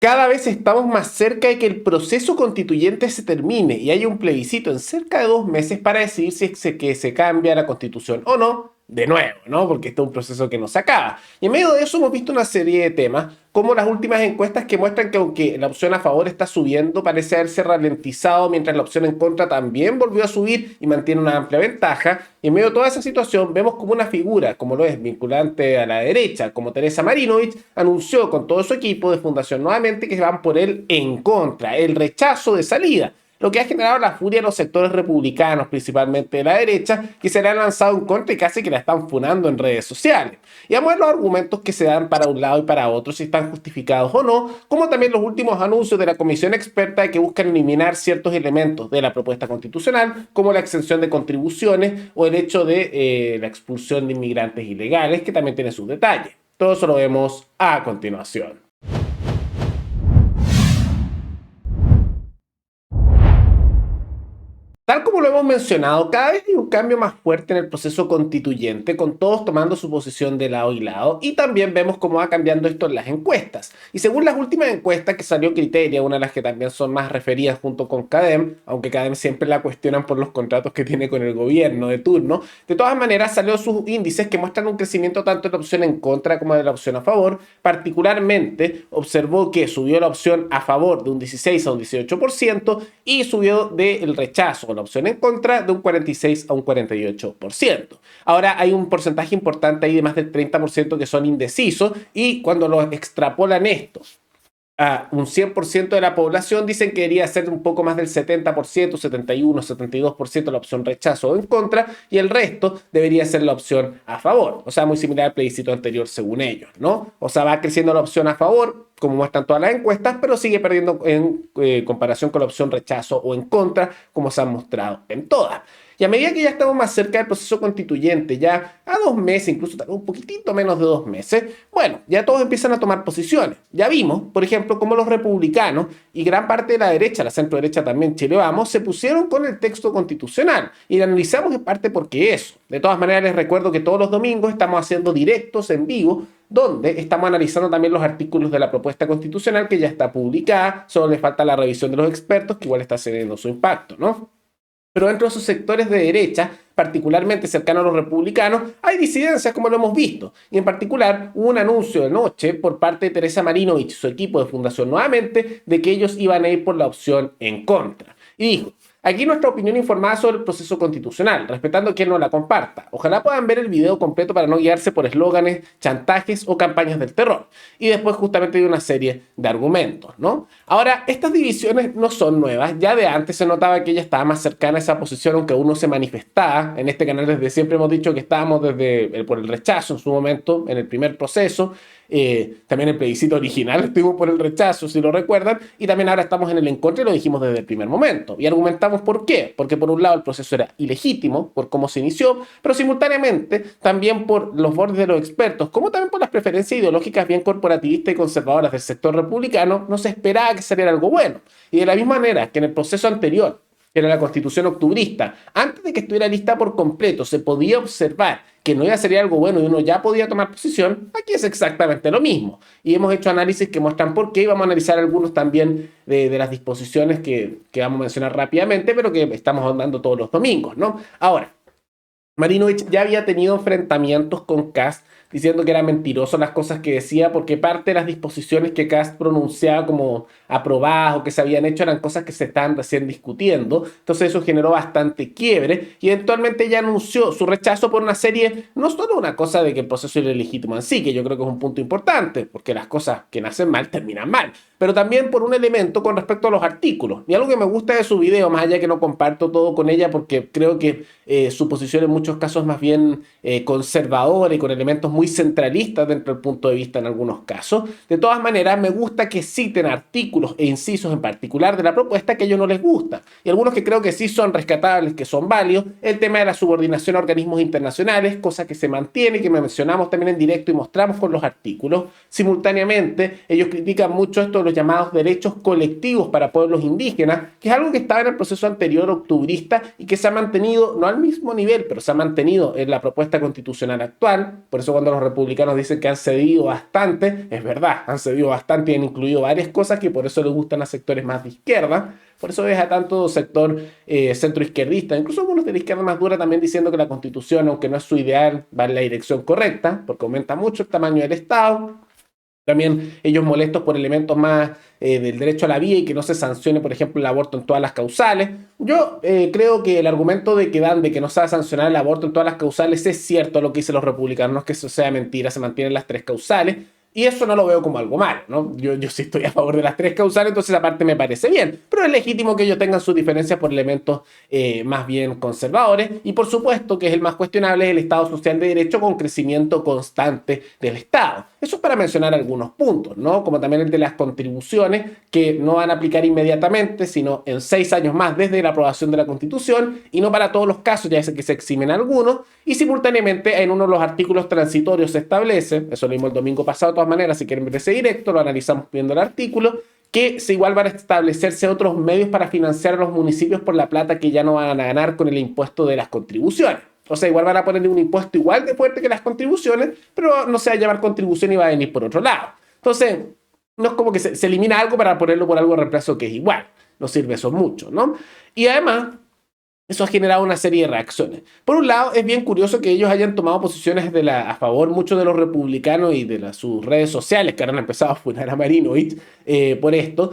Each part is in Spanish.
Cada vez estamos más cerca de que el proceso constituyente se termine y haya un plebiscito en cerca de 2 meses para decidir si que se cambia la constitución o no, de nuevo, ¿no? Porque este es un proceso que no se acaba. Y en medio de eso hemos visto una serie de temas, como las últimas encuestas que muestran que aunque la opción a favor está subiendo, parece haberse ralentizado, mientras la opción en contra también volvió a subir y mantiene una amplia ventaja. Y en medio de toda esa situación vemos como una figura, como lo es vinculante a la derecha, como Teresa Marinovich, anunció con todo su equipo de Fundación Nuevamente que van por el en contra, el rechazo de salida, lo que ha generado la furia en los sectores republicanos, principalmente de la derecha, que se le han lanzado en contra y casi que la están funando en redes sociales. Y vamos a ver los argumentos que se dan para un lado y para otro, si están justificados o no, como también los últimos anuncios de la comisión experta que buscan eliminar ciertos elementos de la propuesta constitucional, como la exención de contribuciones o el hecho de la expulsión de inmigrantes ilegales, que también tiene sus detalles. Todo eso lo vemos a continuación. Tal como lo hemos mencionado, cada vez hay un cambio más fuerte en el proceso constituyente, con todos tomando su posición de lado y lado, y también vemos cómo va cambiando esto en las encuestas. Y según las últimas encuestas que salió Criteria, una de las que también son más referidas junto con CADEM, aunque CADEM siempre la cuestionan por los contratos que tiene con el gobierno de turno, de todas maneras salió sus índices que muestran un crecimiento tanto de la opción en contra como de la opción a favor. Particularmente observó que subió la opción a favor de un 16 a un 18% y subió del rechazo, la opción en contra, de un 46 a un 48%. Ahora hay un porcentaje importante ahí de más del 30% que son indecisos, y cuando lo extrapolan estos a un 100% de la población, dicen que debería ser un poco más del 70%, 71, 72% la opción rechazo o en contra, y el resto debería ser la opción a favor. O sea, muy similar al plebiscito anterior según ellos, ¿no? O sea, va creciendo la opción a favor, como muestran todas las encuestas, pero sigue perdiendo en comparación con la opción rechazo o en contra, como se han mostrado en todas. Y a medida que ya estamos más cerca del proceso constituyente, ya a 2 meses, incluso un poquitito menos de 2 meses, bueno, ya todos empiezan a tomar posiciones. Ya vimos, por ejemplo, cómo los republicanos y gran parte de la derecha, la centro derecha también, Chile Vamos, se pusieron con el texto constitucional. Y lo analizamos en parte porque eso. De todas maneras, les recuerdo que todos los domingos estamos haciendo directos en vivo, donde estamos analizando también los artículos de la propuesta constitucional que ya está publicada. Solo le falta la revisión de los expertos, que igual está teniendo su impacto, ¿no? Pero dentro de esos sectores de derecha, particularmente cercanos a los republicanos, hay disidencias como lo hemos visto. Y en particular hubo un anuncio de noche por parte de Teresa Marinovich y su equipo de Fundación Nuevamente de que ellos iban a ir por la opción en contra. Y dijo: aquí nuestra opinión informada sobre el proceso constitucional, respetando quien no la comparta. Ojalá puedan ver el video completo para no guiarse por eslóganes, chantajes o campañas del terror. Y después justamente hay una serie de argumentos, ¿no? Ahora, estas divisiones no son nuevas. Ya de antes se notaba que ella estaba más cercana a esa posición, aunque uno se manifestaba. En este canal desde siempre hemos dicho que estábamos por el rechazo en su momento, en el primer proceso. También el plebiscito original estuvimos por el rechazo, si lo recuerdan, y también ahora estamos en el en contra y lo dijimos desde el primer momento. Y argumentamos por qué. Porque por un lado el proceso era ilegítimo por cómo se inició, pero simultáneamente también por los bordes de los expertos, como también por las preferencias ideológicas bien corporativistas y conservadoras del sector republicano, no se esperaba que saliera algo bueno. Y de la misma manera que en el proceso anterior, que era la constitución octubrista, antes de que estuviera lista por completo, se podía observar que no iba a salir algo bueno y uno ya podía tomar posición. Aquí es exactamente lo mismo. Y hemos hecho análisis que muestran por qué, y vamos a analizar algunos también de las disposiciones que vamos a mencionar rápidamente, pero que estamos andando todos los domingos, ¿no? Ahora, Marinovich ya había tenido enfrentamientos con Kast, diciendo que eran mentiroso las cosas que decía, porque parte de las disposiciones que Kast pronunciaba como aprobadas o que se habían hecho eran cosas que se estaban recién discutiendo. Entonces eso generó bastante quiebre, y eventualmente ella anunció su rechazo por una serie, no solo una cosa de que el proceso era ilegítimo en sí, que yo creo que es un punto importante, porque las cosas que nacen mal terminan mal, pero también por un elemento con respecto a los artículos. Y algo que me gusta de su video, más allá que no comparto todo con ella, porque creo que su posición en muchos casos más bien conservadora y con elementos muy centralistas dentro del punto de vista en algunos casos. De todas maneras, me gusta que citen artículos e incisos en particular de la propuesta que a ellos no les gusta. Y algunos que creo que sí son rescatables, que son válidos. El tema de la subordinación a organismos internacionales, cosa que se mantiene, que mencionamos también en directo y mostramos con los artículos. Simultáneamente, ellos critican mucho esto de los llamados derechos colectivos para pueblos indígenas, que es algo que estaba en el proceso anterior octubrista y que se ha mantenido, no al mismo nivel, pero se ha mantenido en la propuesta constitucional actual. Por eso cuando cuando los republicanos dicen que han cedido bastante, es verdad, han cedido bastante y han incluido varias cosas que por eso les gustan a sectores más de izquierda. Por eso ves a tanto sector centroizquierdista, incluso algunos de la izquierda más dura también diciendo que la Constitución, aunque no es su ideal, va en la dirección correcta, porque aumenta mucho el tamaño del Estado. También ellos molestos por elementos más del derecho a la vida y que no se sancione, por ejemplo, el aborto en todas las causales. Yo creo que el argumento de que dan de que no se va a sancionar el aborto en todas las causales es cierto lo que dicen los republicanos, no es que eso sea mentira, se mantienen las tres causales. Y eso no lo veo como algo malo, ¿no? Yo sí estoy a favor de las tres causales, entonces aparte me parece bien. Pero es legítimo que ellos tengan sus diferencias por elementos más bien conservadores. Y por supuesto que es el más cuestionable es el Estado social de derecho con crecimiento constante del Estado. Eso es para mencionar algunos puntos, ¿no? Como también el de las contribuciones que no van a aplicar inmediatamente, sino en 6 años más desde la aprobación de la Constitución y no para todos los casos, ya que se eximen algunos. Y simultáneamente en uno de los artículos transitorios se establece, eso lo vimos el domingo pasado de todas maneras, si quieren ver ese directo, lo analizamos viendo el artículo, que se igual van a establecerse otros medios para financiar a los municipios por la plata que ya no van a ganar con el impuesto de las contribuciones. O sea, igual van a poner un impuesto igual de fuerte que las contribuciones, pero no se va a llamar contribución y va a venir por otro lado. Entonces, no es como que se elimina algo para ponerlo por algo de reemplazo que es igual. No sirve eso mucho, ¿no? Y además, eso ha generado una serie de reacciones. Por un lado, es bien curioso que ellos hayan tomado posiciones a favor muchos de los republicanos y de sus redes sociales, que ahora han empezado a funar a Marinovich por esto,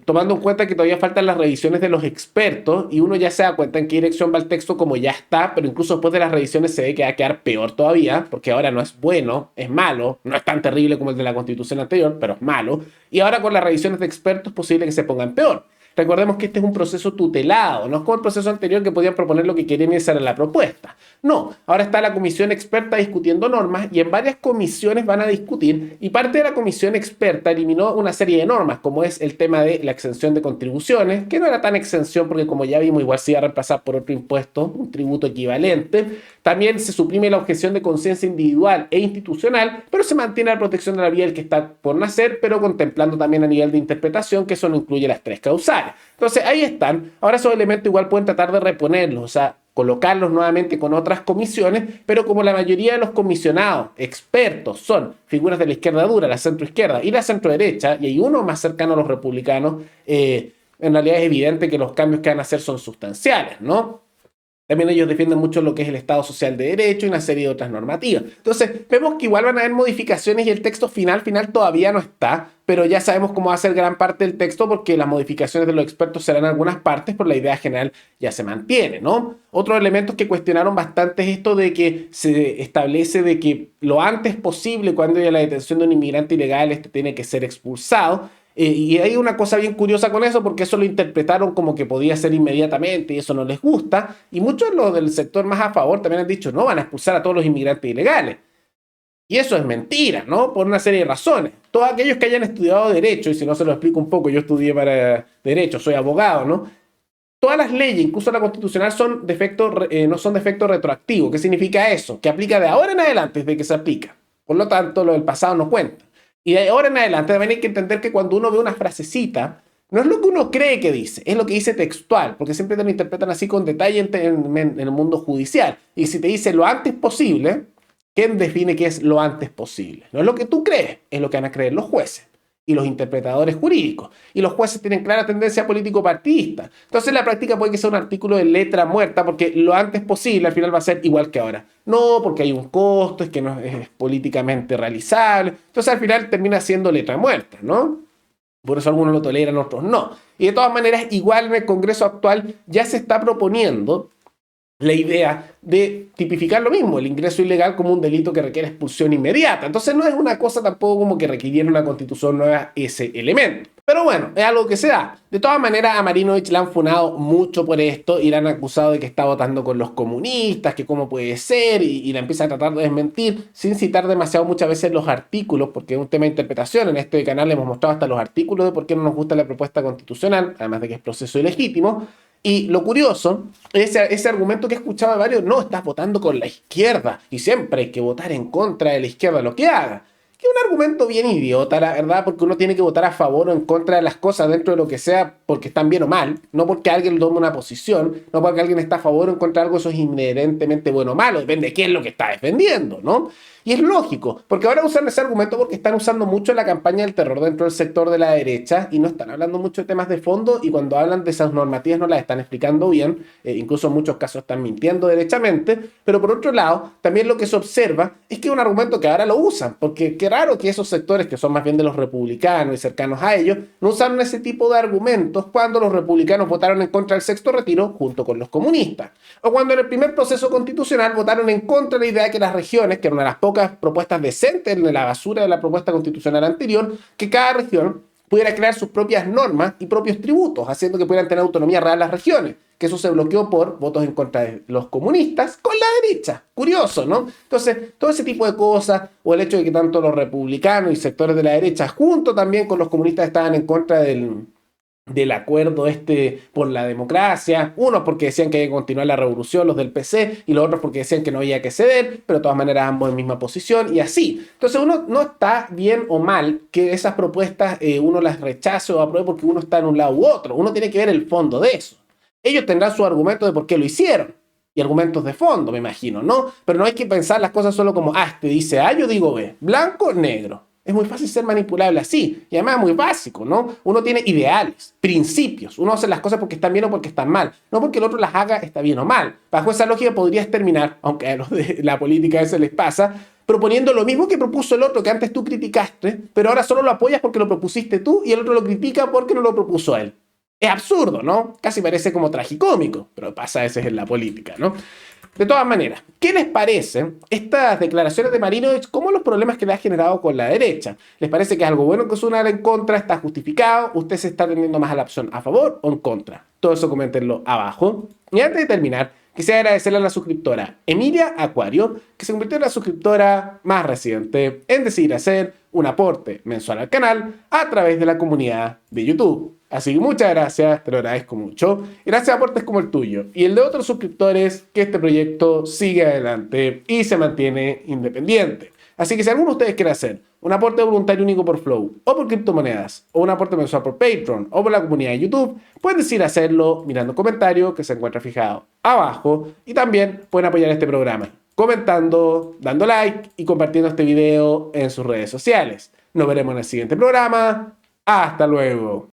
tomando en cuenta que todavía faltan las revisiones de los expertos y uno ya se da cuenta en qué dirección va el texto como ya está, pero incluso después de las revisiones se ve que va a quedar peor todavía, porque ahora no es bueno, es malo, no es tan terrible como el de la Constitución anterior, pero es malo, y ahora con las revisiones de expertos es posible que se pongan peor. Recordemos que este es un proceso tutelado, no es como el proceso anterior que podían proponer lo que querían y esa era la propuesta. No, ahora está la comisión experta discutiendo normas y en varias comisiones van a discutir y parte de la comisión experta eliminó una serie de normas, como es el tema de la exención de contribuciones, que no era tan exención porque como ya vimos igual se iba a reemplazar por otro impuesto, un tributo equivalente. También se suprime la objeción de conciencia individual e institucional, pero se mantiene la protección de la vida del que está por nacer, pero contemplando también a nivel de interpretación que eso no incluye las tres causales. Entonces ahí están. Ahora esos elementos igual pueden tratar de reponerlos, o sea, colocarlos nuevamente con otras comisiones, pero como la mayoría de los comisionados expertos son figuras de la izquierda dura, la centroizquierda y la centroderecha, y hay uno más cercano a los republicanos, en realidad es evidente que los cambios que van a hacer son sustanciales, ¿no? También ellos defienden mucho lo que es el Estado social de derecho y una serie de otras normativas. Entonces, vemos que igual van a haber modificaciones y el texto final todavía no está, pero ya sabemos cómo va a ser gran parte del texto porque las modificaciones de los expertos serán en algunas partes, pero la idea general ya se mantiene, ¿no? Otros elementos que cuestionaron bastante es esto de que se establece de que lo antes posible, cuando haya la detención de un inmigrante ilegal, este tiene que ser expulsado. Y hay una cosa bien curiosa con eso, porque eso lo interpretaron como que podía ser inmediatamente y eso no les gusta. Y muchos los del sector más a favor también han dicho, no, van a expulsar a todos los inmigrantes ilegales. Y eso es mentira, ¿no? Por una serie de razones. Todos aquellos que hayan estudiado Derecho, y si no se lo explico un poco, yo estudié para Derecho, soy abogado, ¿no? Todas las leyes, incluso la constitucional, no son de efecto retroactivo. ¿Qué significa eso? Que aplica de ahora en adelante, desde que se aplica. Por lo tanto, lo del pasado no cuenta. Y de ahora en adelante también hay que entender que cuando uno ve una frasecita, no es lo que uno cree que dice, es lo que dice textual, porque siempre te lo interpretan así con detalle en el mundo judicial. Y si te dice lo antes posible, ¿quién define qué es lo antes posible? No es lo que tú crees, es lo que van a creer los jueces y los interpretadores jurídicos. Y los jueces tienen clara tendencia político-partidista. Entonces, en la práctica puede que sea un artículo de letra muerta, porque lo antes posible al final va a ser igual que ahora. No, porque hay un costo, es que no es políticamente realizable. Entonces, al final termina siendo letra muerta, ¿no? Por eso algunos lo toleran, otros no. Y de todas maneras, igual en el Congreso actual ya se está proponiendo la idea de tipificar lo mismo, el ingreso ilegal como un delito que requiere expulsión inmediata. Entonces no es una cosa tampoco como que requiriera una constitución nueva ese elemento. Pero bueno, es algo que se da. De todas maneras, a Marinovich la han funado mucho por esto y la han acusado de que está votando con los comunistas, que cómo puede ser, y la empieza a tratar de desmentir sin citar demasiado muchas veces los artículos, porque es un tema de interpretación. En este canal le hemos mostrado hasta los artículos de por qué no nos gusta la propuesta constitucional, además de que es proceso ilegítimo. Y lo curioso, ese argumento que he escuchado de varios, no, estás votando con la izquierda y siempre hay que votar en contra de la izquierda, lo que haga. que es un argumento bien idiota, la verdad, porque uno tiene que votar a favor o en contra de las cosas dentro de lo que sea porque están bien o mal, no porque alguien tome una posición, no porque alguien está a favor o en contra de algo, eso es inherentemente bueno o malo, depende de quién es lo que está defendiendo, ¿no? Y es lógico, porque ahora usan ese argumento porque están usando mucho la campaña del terror dentro del sector de la derecha y no están hablando mucho de temas de fondo y cuando hablan de esas normativas no las están explicando bien, incluso en muchos casos están mintiendo derechamente, pero por otro lado, también lo que se observa es que es un argumento que ahora lo usan, porque qué raro que esos sectores que son más bien de los republicanos y cercanos a ellos, no usaron ese tipo de argumentos cuando los republicanos votaron en contra del sexto retiro junto con los comunistas, o cuando en el primer proceso constitucional votaron en contra de la idea de que las regiones, que eran una de las pocas propuestas decentes en la basura de la propuesta constitucional anterior, que cada región pudiera crear sus propias normas y propios tributos, haciendo que pudieran tener autonomía real las regiones, que eso se bloqueó por votos en contra de los comunistas con la derecha. Curioso, ¿no? Entonces, todo ese tipo de cosas, o el hecho de que tanto los republicanos y sectores de la derecha, junto también con los comunistas, estaban en contra del acuerdo por la democracia, unos porque decían que había que continuar la revolución, los del PC, y los otros porque decían que no había que ceder, pero de todas maneras ambos en misma posición, y así. Entonces uno no está bien o mal que esas propuestas uno las rechace o apruebe porque uno está en un lado u otro, uno tiene que ver el fondo de eso. Ellos tendrán sus argumentos de por qué lo hicieron, y argumentos de fondo, me imagino, ¿no? Pero no hay que pensar las cosas solo como, este dice A, yo digo B, blanco, negro. Es muy fácil ser manipulable así. Y además es muy básico, ¿no? Uno tiene ideales, principios. Uno hace las cosas porque están bien o porque están mal. No porque el otro las haga está bien o mal. Bajo esa lógica podrías terminar, aunque a los de la política a veces les pasa, proponiendo lo mismo que propuso el otro que antes tú criticaste, pero ahora solo lo apoyas porque lo propusiste tú y el otro lo critica porque no lo propuso él. Es absurdo, ¿no? Casi parece como tragicómico, pero pasa a veces en la política, ¿no? De todas maneras, ¿qué les parece estas declaraciones de Marinovich como los problemas que le ha generado con la derecha? ¿Les parece que es algo bueno que suena en contra? ¿Está justificado? ¿Usted se está tendiendo más a la opción a favor o en contra? Todo eso coméntenlo abajo. Y antes de terminar, quisiera agradecerle a la suscriptora Emilia Acuario, que se convirtió en la suscriptora más reciente en decidir hacer un aporte mensual al canal a través de la comunidad de YouTube. Así que muchas gracias, te lo agradezco mucho. Gracias a aportes como el tuyo y el de otros suscriptores, que este proyecto sigue adelante y se mantiene independiente. Así que si alguno de ustedes quiere hacer un aporte voluntario único por Flow, o por criptomonedas, o un aporte mensual por Patreon, o por la comunidad de YouTube, pueden decidir hacerlo mirando el comentario que se encuentra fijado abajo. Y también pueden apoyar este programa comentando, dando like y compartiendo este video en sus redes sociales. Nos veremos en el siguiente programa. Hasta luego.